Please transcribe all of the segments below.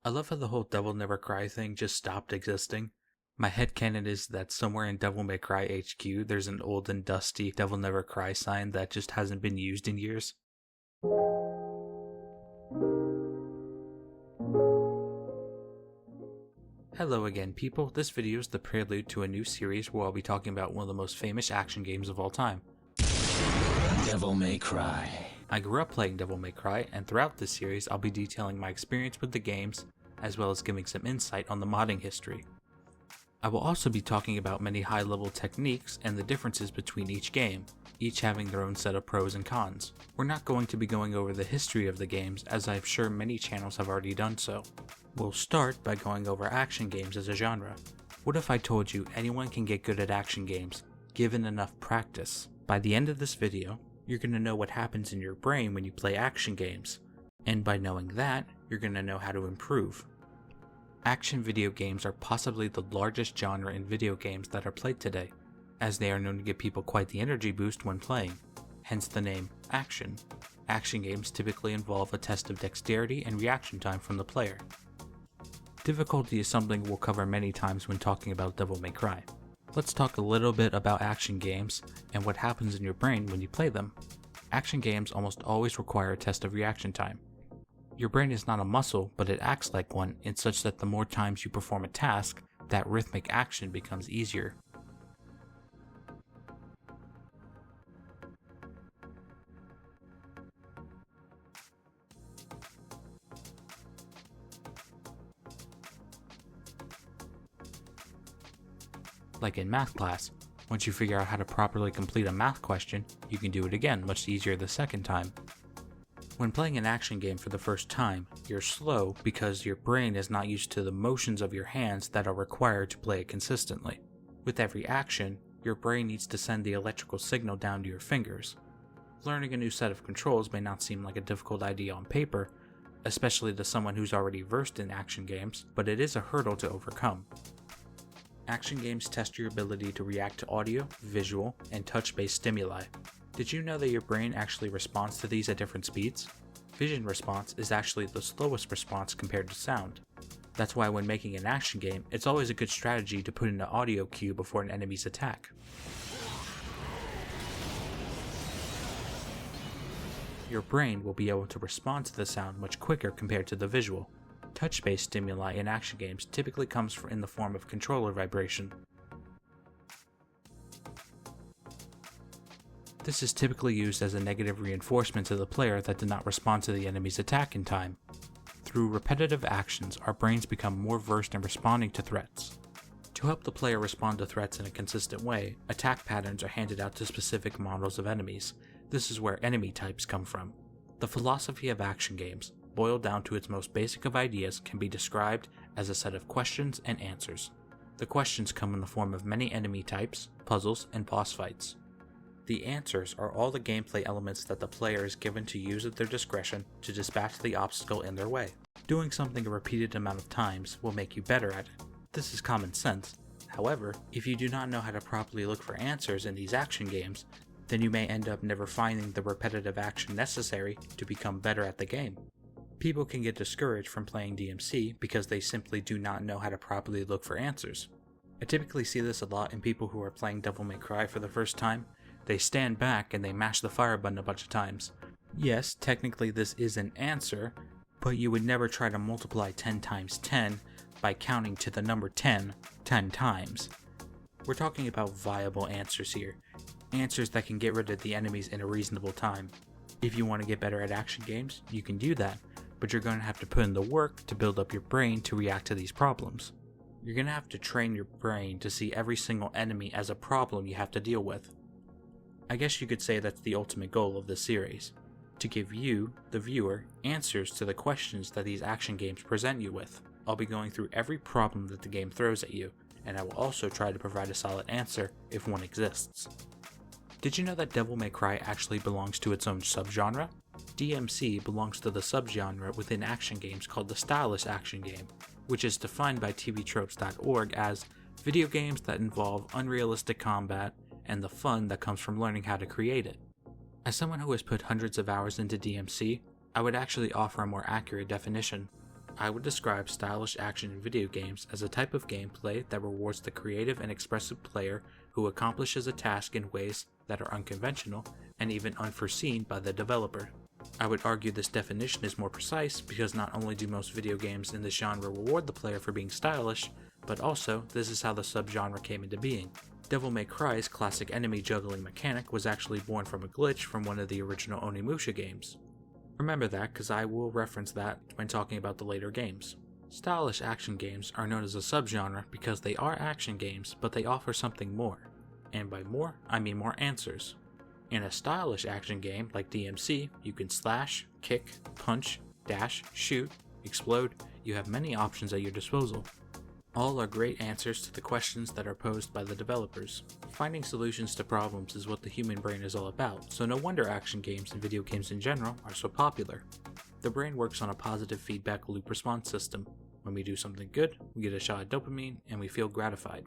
I love how the whole Devil Never Cry thing just stopped existing. My headcanon is that somewhere in Devil May Cry HQ there's an old and dusty Devil Never Cry sign that just hasn't been used in years. Hello again people, this video is the prelude to a new series where I'll be talking about one of the most famous action games of all time. Devil May Cry. I grew up playing Devil May Cry, and throughout this series I'll be detailing my experience with the games, as well as giving some insight on the modding history. I will also be talking about many high-level techniques and the differences between each game, each having their own set of pros and cons. We're not going to be going over the history of the games, as I'm sure many channels have already done so. We'll start by going over action games as a genre. What if I told you anyone can get good at action games, given enough practice? By the end of this video, you're going to know what happens in your brain when you play action games, and by knowing that, you're going to know how to improve. Action video games are possibly the largest genre in video games that are played today, as they are known to give people quite the energy boost when playing, hence the name action. Action games typically involve a test of dexterity and reaction time from the player. Difficulty is something we'll cover many times when talking about Devil May Cry. Let's talk a little bit about action games and what happens in your brain when you play them. Action games almost always require a test of reaction time. Your brain is not a muscle, but it acts like one in such that the more times you perform a task, that rhythmic action becomes easier. Like in math class, once you figure out how to properly complete a math question, you can do it again much easier the second time. When playing an action game for the first time, you're slow because your brain is not used to the motions of your hands that are required to play it consistently. With every action, your brain needs to send the electrical signal down to your fingers. Learning a new set of controls may not seem like a difficult idea on paper, especially to someone who's already versed in action games, but it is a hurdle to overcome. Action games test your ability to react to audio, visual, and touch-based stimuli. Did you know that your brain actually responds to these at different speeds? Vision response is actually the slowest response compared to sound. That's why when making an action game, it's always a good strategy to put in an audio cue before an enemy's attack. Your brain will be able to respond to the sound much quicker compared to the visual. Touch-based stimuli in action games typically comes in the form of controller vibration. This is typically used as a negative reinforcement to the player that did not respond to the enemy's attack in time. Through repetitive actions, our brains become more versed in responding to threats. To help the player respond to threats in a consistent way, attack patterns are handed out to specific models of enemies. This is where enemy types come from. The philosophy of action games, boiled down to its most basic of ideas, can be described as a set of questions and answers. The questions come in the form of many enemy types, puzzles, and boss fights. The answers are all the gameplay elements that the player is given to use at their discretion to dispatch the obstacle in their way. Doing something a repeated amount of times will make you better at it. This is common sense. However, if you do not know how to properly look for answers in these action games, then you may end up never finding the repetitive action necessary to become better at the game. People can get discouraged from playing DMC because they simply do not know how to properly look for answers. I typically see this a lot in people who are playing Devil May Cry for the first time. They stand back and they mash the fire button a bunch of times. Yes, technically this is an answer, but you would never try to multiply 10 times 10 by counting to the number 10 times. We're talking about viable answers here. Answers that can get rid of the enemies in a reasonable time. If you want to get better at action games, you can do that, but you're going to have to put in the work to build up your brain to react to these problems. You're going to have to train your brain to see every single enemy as a problem you have to deal with. I guess you could say that's the ultimate goal of this series, to give you, the viewer, answers to the questions that these action games present you with. I'll be going through every problem that the game throws at you, and I will also try to provide a solid answer if one exists. Did you know that Devil May Cry actually belongs to its own subgenre? DMC belongs to the subgenre within action games called the stylus action game, which is defined by tvtropes.org as video games that involve unrealistic combat and the fun that comes from learning how to create it. As someone who has put hundreds of hours into DMC, I would actually offer a more accurate definition. I would describe stylish action in video games as a type of gameplay that rewards the creative and expressive player who accomplishes a task in ways that are unconventional and even unforeseen by the developer. I would argue this definition is more precise because not only do most video games in this genre reward the player for being stylish, but also this is how the subgenre came into being. Devil May Cry's classic enemy juggling mechanic was actually born from a glitch from one of the original Onimusha games. Remember that because I will reference that when talking about the later games. Stylish action games are known as a subgenre because they are action games, but they offer something more. And by more, I mean more answers. In a stylish action game like DMC, you can slash, kick, punch, dash, shoot, explode. You have many options at your disposal. All are great answers to the questions that are posed by the developers. Finding solutions to problems is what the human brain is all about, so no wonder action games and video games in general are so popular. The brain works on a positive feedback loop response system. When we do something good, we get a shot of dopamine and we feel gratified.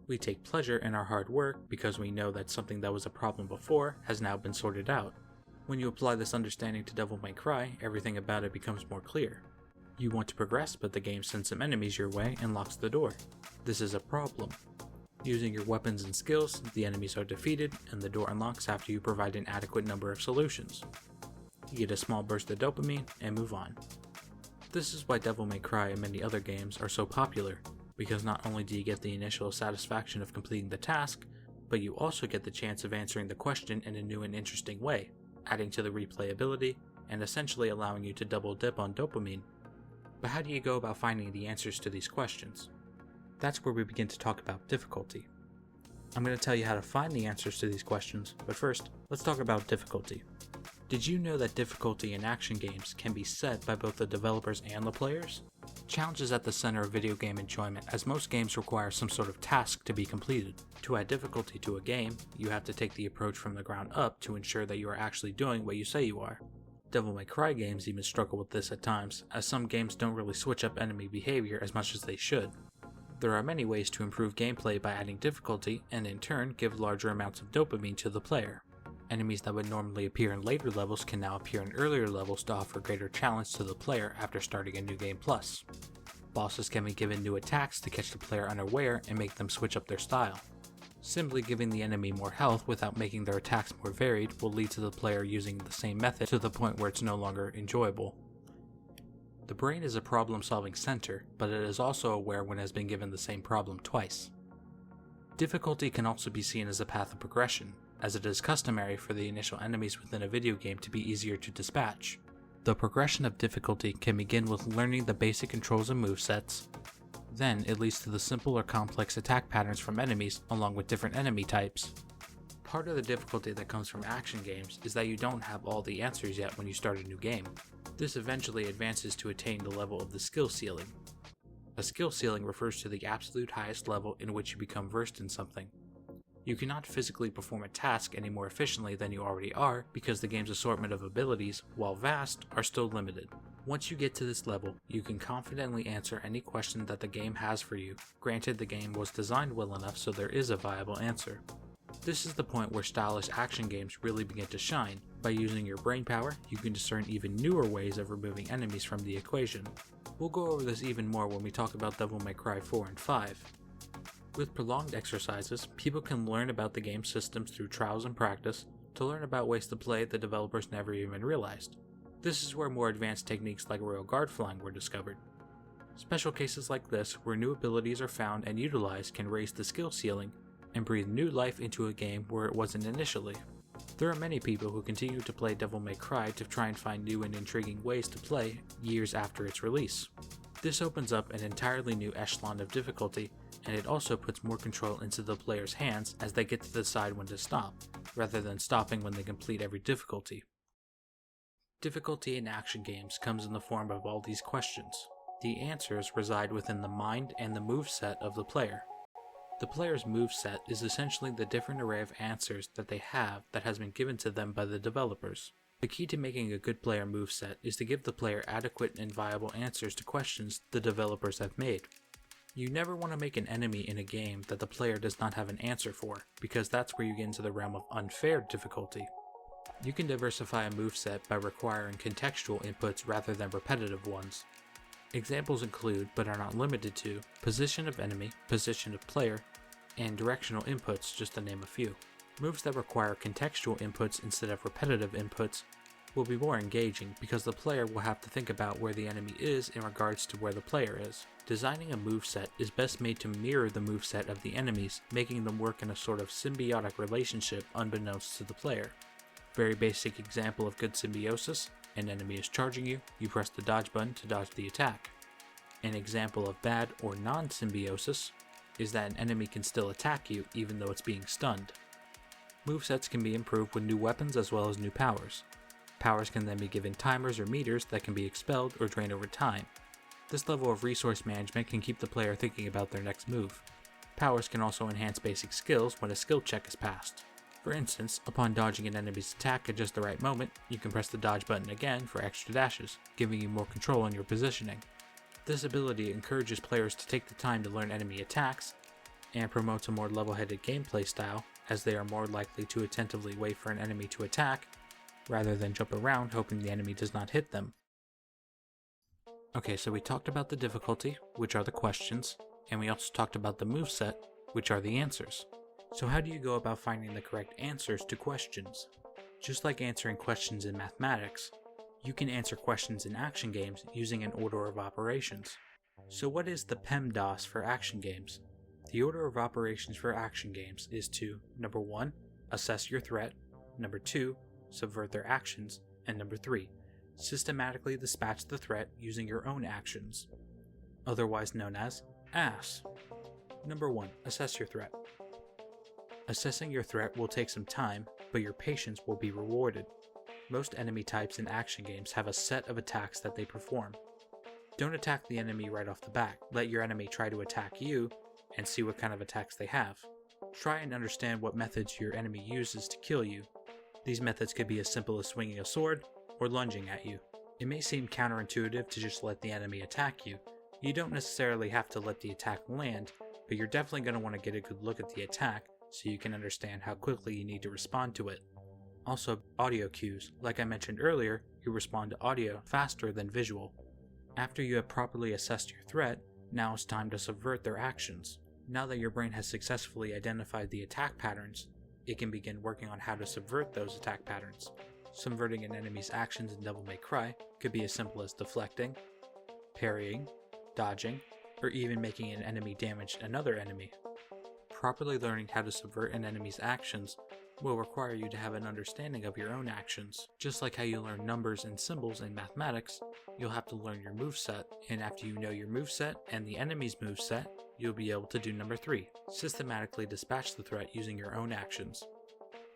We take pleasure in our hard work because we know that something that was a problem before has now been sorted out. When you apply this understanding to Devil May Cry, everything about it becomes more clear. You want to progress, but the game sends some enemies your way and locks the door. This is a problem. Using your weapons and skills, the enemies are defeated and the door unlocks after you provide an adequate number of solutions. You get a small burst of dopamine and move on. This is why Devil May Cry and many other games are so popular, because not only do you get the initial satisfaction of completing the task, but you also get the chance of answering the question in a new and interesting way, adding to the replayability and essentially allowing you to double dip on dopamine. But how do you go about finding the answers to these questions? That's where we begin to talk about difficulty. I'm going to tell you how to find the answers to these questions, but first, let's talk about difficulty. Did you know that difficulty in action games can be set by both the developers and the players? Challenge is at the center of video game enjoyment, as most games require some sort of task to be completed. To add difficulty to a game, you have to take the approach from the ground up to ensure that you are actually doing what you say you are. Devil May Cry games even struggle with this at times, as some games don't really switch up enemy behavior as much as they should. There are many ways to improve gameplay by adding difficulty, and in turn give larger amounts of dopamine to the player. Enemies that would normally appear in later levels can now appear in earlier levels to offer greater challenge to the player after starting a new game plus. Bosses can be given new attacks to catch the player unaware and make them switch up their style. Simply giving the enemy more health without making their attacks more varied will lead to the player using the same method to the point where it's no longer enjoyable. The brain is a problem-solving center, but it is also aware when it has been given the same problem twice. Difficulty can also be seen as a path of progression, as it is customary for the initial enemies within a video game to be easier to dispatch. The progression of difficulty can begin with learning the basic controls and movesets. Then it leads to the simple or complex attack patterns from enemies along with different enemy types. Part of the difficulty that comes from action games is that you don't have all the answers yet when you start a new game. This eventually advances to attain the level of the skill ceiling. A skill ceiling refers to the absolute highest level in which you become versed in something. You cannot physically perform a task any more efficiently than you already are because the game's assortment of abilities, while vast, are still limited. Once you get to this level, you can confidently answer any question that the game has for you, granted the game was designed well enough so there is a viable answer. This is the point where stylish action games really begin to shine. By using your brain power, you can discern even newer ways of removing enemies from the equation. We'll go over this even more when we talk about Devil May Cry 4 and 5. With prolonged exercises, people can learn about the game's systems through trials and practice to learn about ways to play the developers never even realized. This is where more advanced techniques like royal guard flying were discovered. Special cases like this, where new abilities are found and utilized, can raise the skill ceiling and breathe new life into a game where it wasn't initially. There are many people who continue to play Devil May Cry to try and find new and intriguing ways to play years after its release. This opens up an entirely new echelon of difficulty, and it also puts more control into the player's hands as they get to decide when to stop, rather than stopping when they complete every difficulty. Difficulty in action games comes in the form of all these questions. The answers reside within the mind and the moveset of the player. The player's moveset is essentially the different array of answers that they have that has been given to them by the developers. The key to making a good player moveset is to give the player adequate and viable answers to questions the developers have made. You never want to make an enemy in a game that the player does not have an answer for, because that's where you get into the realm of unfair difficulty. You can diversify a moveset by requiring contextual inputs rather than repetitive ones. Examples include, but are not limited to, position of enemy, position of player, and directional inputs, just to name a few. Moves that require contextual inputs instead of repetitive inputs will be more engaging because the player will have to think about where the enemy is in regards to where the player is. Designing a moveset is best made to mirror the moveset of the enemies, making them work in a sort of symbiotic relationship unbeknownst to the player. Very basic example of good symbiosis: an enemy is charging you, you press the dodge button to dodge the attack. An example of bad or non-symbiosis is that an enemy can still attack you even though it's being stunned. Movesets can be improved with new weapons as well as new powers. Powers can then be given timers or meters that can be expelled or drained over time. This level of resource management can keep the player thinking about their next move. Powers can also enhance basic skills when a skill check is passed. For instance, upon dodging an enemy's attack at just the right moment, you can press the dodge button again for extra dashes, giving you more control in your positioning. This ability encourages players to take the time to learn enemy attacks, and promotes a more level-headed gameplay style, as they are more likely to attentively wait for an enemy to attack, rather than jump around hoping the enemy does not hit them. Okay, so we talked about the difficulty, which are the questions, and we also talked about the moveset, which are the answers. So how do you go about finding the correct answers to questions? Just like answering questions in mathematics, you can answer questions in action games using an order of operations. So what is the PEMDAS for action games? The order of operations for action games is to, number 1, assess your threat, number 2, subvert their actions, and number 3, systematically dispatch the threat using your own actions, otherwise known as A.S.S. Number 1, assess your threat. Assessing your threat will take some time, but your patience will be rewarded. Most enemy types in action games have a set of attacks that they perform. Don't attack the enemy right off the bat. Let your enemy try to attack you and see what kind of attacks they have. Try and understand what methods your enemy uses to kill you. These methods could be as simple as swinging a sword or lunging at you. It may seem counterintuitive to just let the enemy attack you. You don't necessarily have to let the attack land, but you're definitely going to want to get a good look at the attack so you can understand how quickly you need to respond to it. Also, audio cues. Like I mentioned earlier, you respond to audio faster than visual. After you have properly assessed your threat, now it's time to subvert their actions. Now that your brain has successfully identified the attack patterns, it can begin working on how to subvert those attack patterns. Subverting an enemy's actions in Devil May Cry could be as simple as deflecting, parrying, dodging, or even making an enemy damage another enemy. Properly learning how to subvert an enemy's actions will require you to have an understanding of your own actions. Just like how you learn numbers and symbols in mathematics, you'll have to learn your moveset, and after you know your moveset and the enemy's moveset, you'll be able to do number 3, systematically dispatch the threat using your own actions.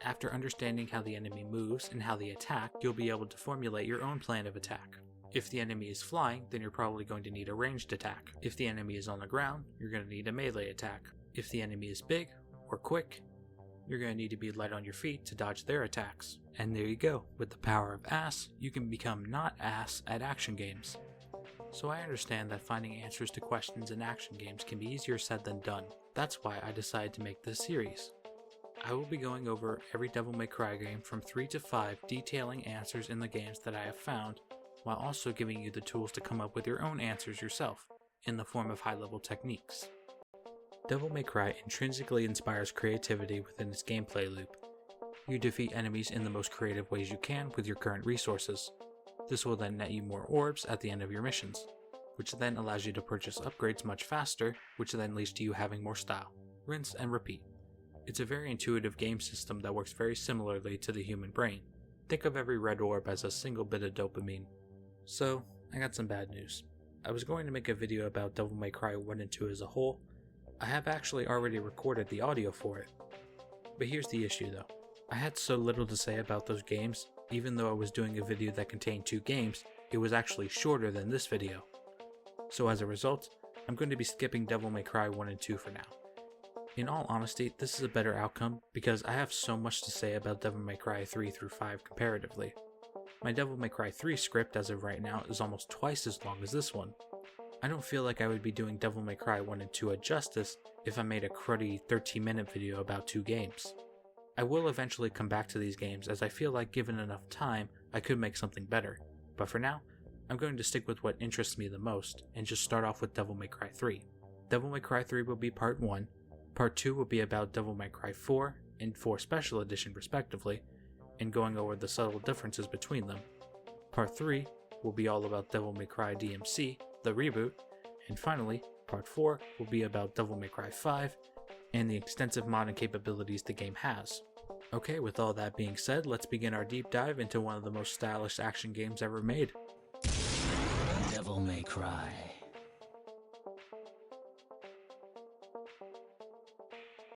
After understanding how the enemy moves and how they attack, you'll be able to formulate your own plan of attack. If the enemy is flying, then you're probably going to need a ranged attack. If the enemy is on the ground, you're going to need a melee attack. If the enemy is big or quick, you're going to need to be light on your feet to dodge their attacks. And there you go. With the power of A.S.S, you can become not ass at action games. So I understand that finding answers to questions in action games can be easier said than done. That's why I decided to make this series. I will be going over every Devil May Cry game from 3 to 5, detailing answers in the games that I have found, while also giving you the tools to come up with your own answers yourself, in the form of high-level techniques. Devil May Cry intrinsically inspires creativity within its gameplay loop. You defeat enemies in the most creative ways you can with your current resources. This will then net you more orbs at the end of your missions, which then allows you to purchase upgrades much faster, which then leads to you having more style. Rinse and repeat. It's a very intuitive game system that works very similarly to the human brain. Think of every red orb as a single bit of dopamine. So, I got some bad news. I was going to make a video about Devil May Cry 1 and 2 as a whole. I have actually already recorded the audio for it. But here's the issue though. I had so little to say about those games, even though I was doing a video that contained 2 games, it was actually shorter than this video. So as a result, I'm going to be skipping Devil May Cry 1 and 2 for now. In all honesty, this is a better outcome because I have so much to say about Devil May Cry 3 through 5 comparatively. My Devil May Cry 3 script as of right now is almost twice as long as this one. I don't feel like I would be doing Devil May Cry 1 and 2 a justice if I made a cruddy 13-minute video about 2 games. I will eventually come back to these games as I feel like given enough time, I could make something better. But for now, I'm going to stick with what interests me the most and just start off with Devil May Cry 3. Devil May Cry 3 will be part 1, part 2 will be about Devil May Cry 4 and 4 Special Edition respectively, and going over the subtle differences between them. Part 3 will be all about Devil May Cry DMC, the reboot, and finally, part 4 will be about Devil May Cry 5 and the extensive modding capabilities the game has. Okay, with all that being said, let's begin our deep dive into one of the most stylish action games ever made. Devil May Cry.